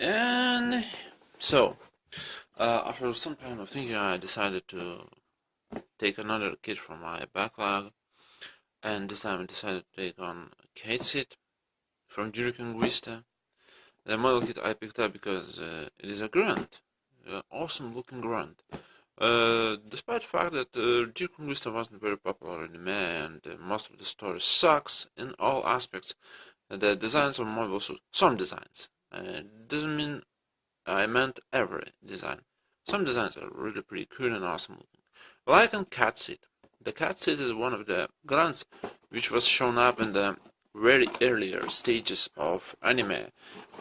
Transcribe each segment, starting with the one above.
And so, after some time of thinking, I decided to take another kit from my backlog, and this time I decided to take on CATSITH from Conquista. The model kit I picked up because it is a grunt, awesome looking grunt. Despite the fact that Conquista wasn't very popular anime and most of the story sucks in all aspects, the designs of mobile suit, some designs, doesn't mean I meant every design. Some designs are really pretty cool and awesome looking. Like on CATSITH. The CATSITH is one of the grunts which was shown up in the very earlier stages of anime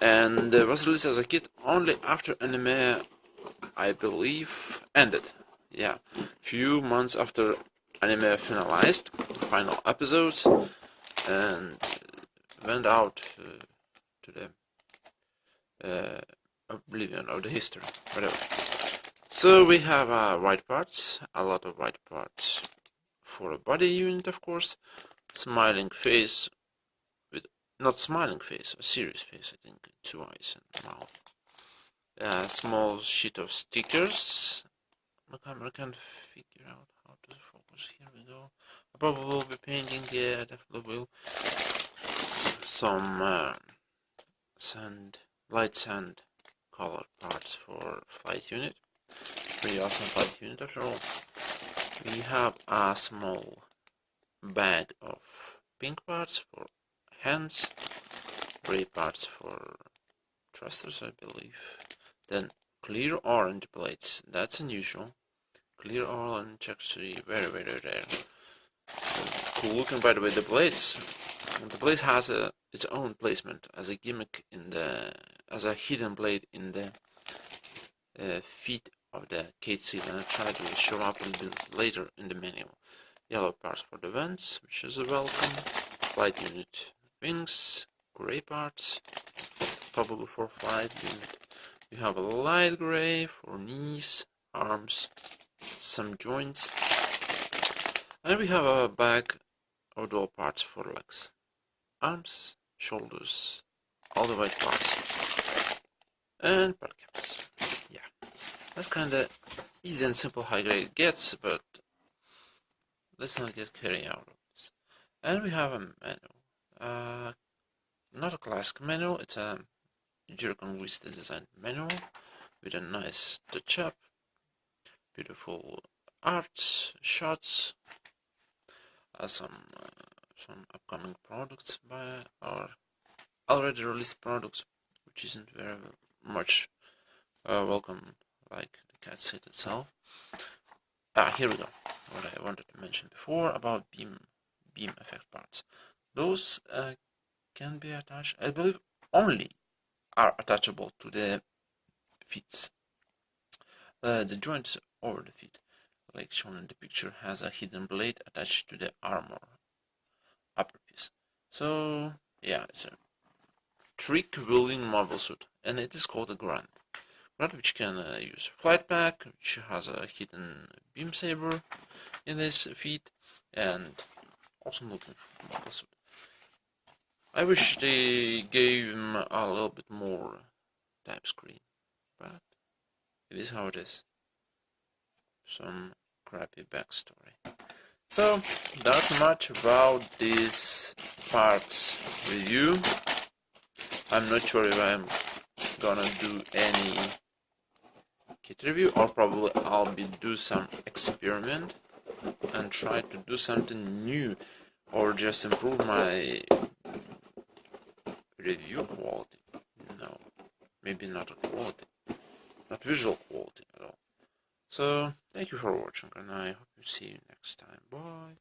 and was released as a kit only after anime, I believe, ended. Yeah, few months after anime finalized, final episodes, and went out to the oblivion of the history, whatever. So we have white parts, a lot of white parts for a body unit, of course. Smiling face with not smiling face, a serious face, I think, 2 eyes and mouth. A small sheet of stickers. My camera can't figure out how to focus. Here we go. I probably will be painting. Yeah, definitely will. Some light sand color parts for flight unit. Pretty awesome flight unit after all. We have a small bag of pink parts for hands, gray parts for thrusters, I believe. Then clear orange blades, that's unusual. Clear orange actually very, very rare. Cool looking, by the way, the blades. The blade has its own placement as a gimmick as a hidden blade in the feet of the CATSITH, and I try to show up a little bit later in the manual. Yellow parts for the vents, which is a welcome. Flight unit wings, gray parts, probably for flight unit. We have a light gray for knees, arms, some joints, and we have a bag of dual parts for legs, arms, shoulders, all the white parts, and part caps. Yeah, that's kind of easy and simple high grade it gets, but let's not get carried out of this. And we have a manual. Not a classic manual, it's a Conquista design manual with a nice touch-up, beautiful arts, shots, some upcoming products by our already released products, which isn't very much welcome like the CATSITH itself. Here we go. What I wanted to mention before about beam effect parts. Those can be attached, I believe, only are attachable to the feet. The joints over the feet, like shown in the picture, has a hidden blade attached to the armor upper piece. So yeah, it's a trick-wielding mobile suit, and it is called a grunt. Grunt, which can use flight pack, which has a hidden beam saber in his feet, and awesome looking mobile suit. I wish they gave him a little bit more type screen, but it is how it is. Some crappy backstory. So, that's much about this parts review. I'm not sure if I'm gonna do any kit review, or probably I'll do some experiment and try to do something new, or just improve my review quality. No, maybe not quality, not visual quality at all. So, thank you for watching, and I hope to see you next time. Bye.